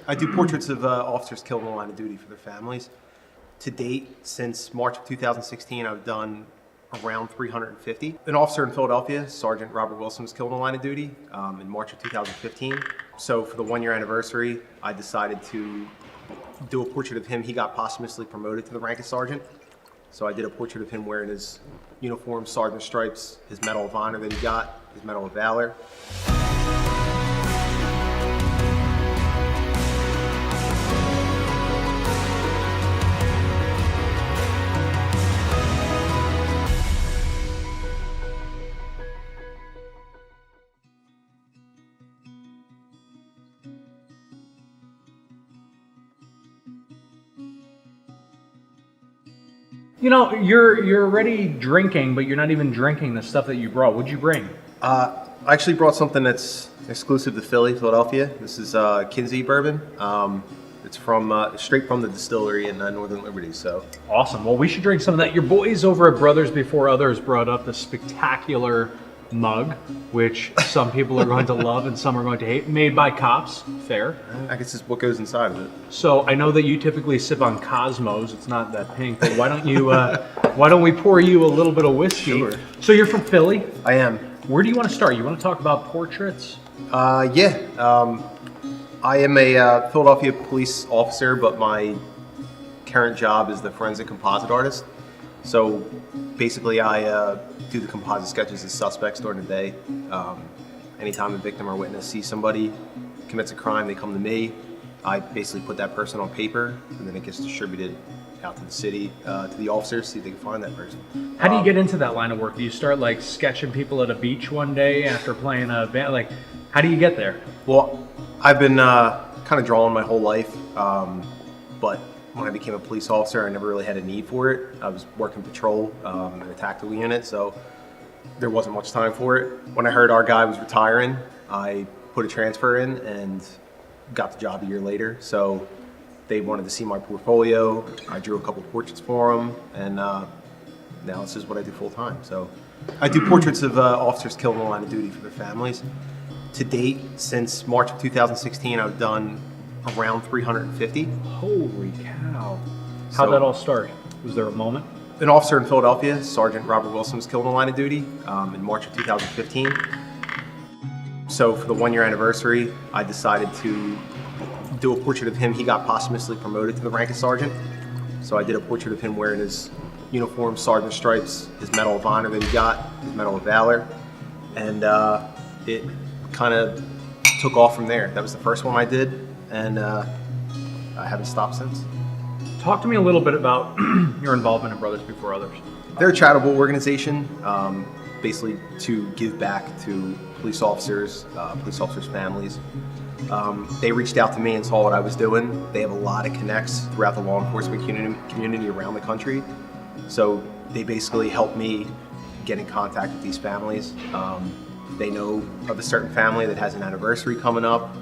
I do portraits of officers killed in the line of duty for their families. To date, since March of 2016, I've done around 350. An officer in Philadelphia, Sgt Robert Wilson, was killed in the line of duty in March of 2015. So for the 1-year anniversary, I decided to do a portrait of him. He got posthumously promoted to the rank of sergeant. So I did a portrait of him wearing his uniform, sergeant stripes, his Medal of Honor that he got, his Medal of Valor. You know, you're already drinking, but you're not even drinking the stuff that you brought. What'd you bring? I actually brought something that's exclusive to Philly, Philadelphia. This is Sgt Bourbon. It's from straight from the distillery in Northern Liberty. So Awesome. Well, we should drink some of that. Your boys over at Brothers Before Others brought up the spectacular mug, which some people are going to love and some are going to hate. Made by cops. Fair. I guess it's what goes inside of it. So I know that you typically sip on Cosmos. It's not that pink, but why don't we pour you a little bit of whiskey? Sure. So you're from Philly. I am. Where do you want to start? You want to talk about portraits? Yeah. I am a Philadelphia police officer, but my current job is the forensic composite artist. So basically I do the composite sketches of suspects during the day. Anytime a victim or witness sees somebody commits a crime, they come to me. I basically put that person on paper, and then it gets distributed out to the city, to the officers, see if they can find that person. How do you get into that line of work? Do you start like sketching people at a beach one day after playing a band? Like, how do you get there? Well, I've been kind of drawing my whole life, but when I became a police officer, I never really had a need for it. I was working patrol in a tactical unit, so there wasn't much time for it. When I heard our guy was retiring, I put a transfer in and got the job a year later. So they wanted to see my portfolio. I drew a couple portraits for them, and now this is what I do full time. So I do portraits of officers killed in the line of duty for their families. To date, since March of 2016, I've done around 350. Holy cow. How'd that all start? Was there a moment? An officer in Philadelphia, Sgt Robert Wilson, was killed in the line of duty in March of 2015. So for the 1-year anniversary, I decided to do a portrait of him. He got posthumously promoted to the rank of sergeant. So I did a portrait of him wearing his uniform, sergeant stripes, his Medal of Honor that he got, his Medal of Valor. And it kind of took off from there. That was the first one I did, and I haven't stopped since. Talk to me a little bit about your involvement in Brothers Before Others. They're a charitable organization, basically to give back to police officers families. They reached out to me and saw what I was doing. They have a lot of connects throughout the law enforcement community around the country. So they basically helped me get in contact with these families. They know of a certain family that has an anniversary coming up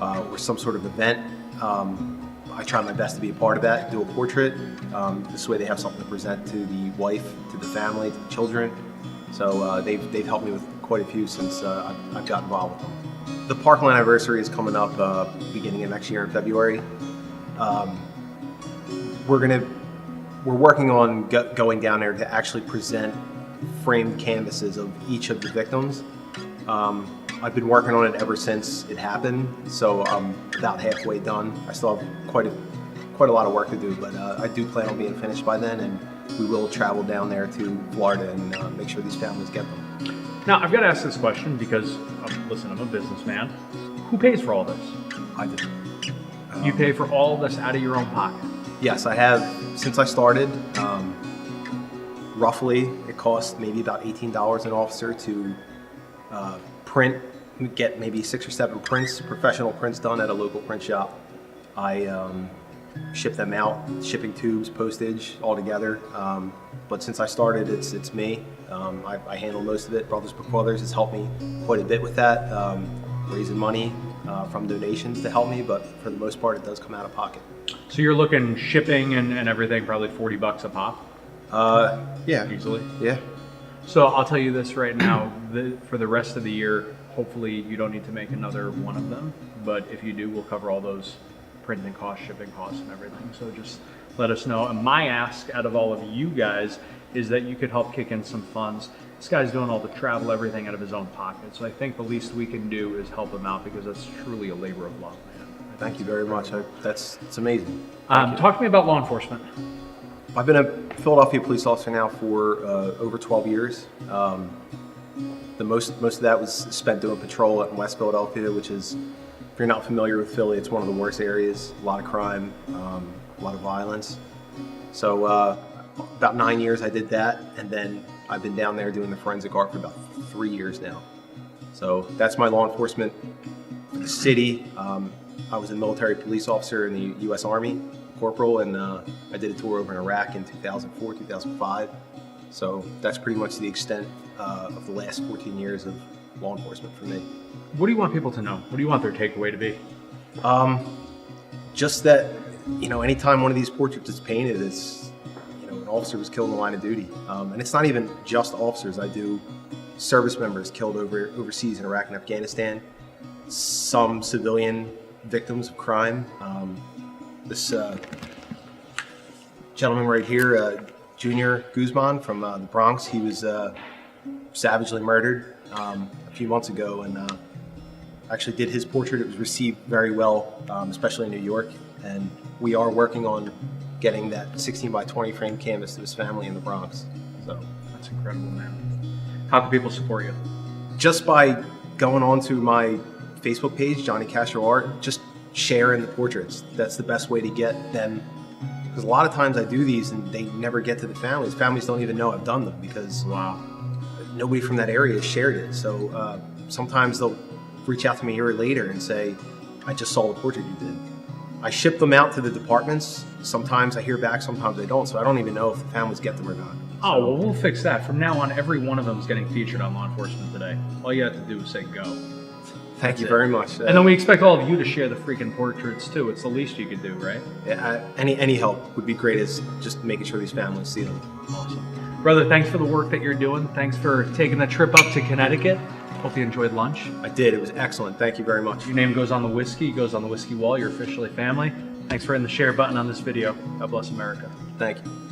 or some sort of event. I try my best to be a part of that, do a portrait. This way they have something to present to the wife, to the family, to the children. So they've helped me with quite a few since I've got involved with them. The Parkland anniversary is coming up beginning of next year in February. We're working on going down there to actually present framed canvases of each of the victims. I've been working on it ever since it happened, so I'm about halfway done. I still have quite a lot of work to do, but I do plan on being finished by then, and we will travel down there to Florida and make sure these families get them. Now, I've got to ask this question because, listen, I'm a businessman. Who pays for all this? I do. You pay for all this out of your own pocket? Yes, I have. Since I started, roughly it costs maybe about $18 an officer to get maybe 6 or 7 prints, professional prints done at a local print shop. I ship them out, shipping tubes, postage, all together. But since I started, it's me. I handle most of it. Brothers Before Others has helped me quite a bit with that, raising money from donations to help me, but for the most part, it does come out of pocket. So you're looking shipping and everything, probably $40 a pop? Yeah. Easily? Yeah. So I'll tell you this right now, for the rest of the year, hopefully you don't need to make another one of them, but if you do, we'll cover all those printing costs, shipping costs, and everything. So just let us know. And my ask out of all of you guys is that you could help kick in some funds. This guy's doing all the travel, everything out of his own pocket. So I think the least we can do is help him out, because that's truly a labor of love, man. Thank you very much. It's amazing. Talk to me about law enforcement. I've been a Philadelphia police officer now for over 12 years. The most of that was spent doing patrol in West Philadelphia, which is, if you're not familiar with Philly, it's one of the worst areas. A lot of crime, a lot of violence. So about 9 years I did that, and then I've been down there doing the forensic art for about 3 years now. So that's my law enforcement for the city. I was a military police officer in the U.S. Army, corporal, and I did a tour over in Iraq in 2004, 2005. So that's pretty much the extent of the last 14 years of law enforcement for me. What do you want people to know? What do you want their takeaway to be? Just that, anytime one of these portraits is painted, it's, an officer was killed in the line of duty. And it's not even just officers. I do service members killed overseas in Iraq and Afghanistan, some civilian victims of crime. This gentleman right here, Junior Guzman from the Bronx, he was savagely murdered a few months ago, and actually did his portrait. It was received very well, especially in New York, and we are working on getting that 16 by 20 frame canvas to his family in the Bronx. So that's incredible, man. How can people support you? Just by going on to my Facebook page, Johnny Castro Art, just sharing the portraits. That's the best way to get them, because a lot of times I do these and they never get to the families. Families don't even know I've done them, because nobody from that area has shared it. So sometimes they'll reach out to me a year later and say, I just saw the portrait you did. I ship them out to the departments. Sometimes I hear back, sometimes I don't, so I don't even know if the families get them or not. Oh, well, we'll fix that. From now on, every one of them is getting featured on Law Enforcement Today. All you have to do is say go. Thank you very much. And then we expect all of you to share the freaking portraits too. It's the least you could do, right? Yeah, any help would be great, is just making sure these families see them. Awesome. Brother, thanks for the work that you're doing. Thanks for taking the trip up to Connecticut. Hope you enjoyed lunch. I did. It was excellent. Thank you very much. Your name goes on the whiskey, goes on the whiskey wall. You're officially family. Thanks for hitting the share button on this video. God bless America. Thank you.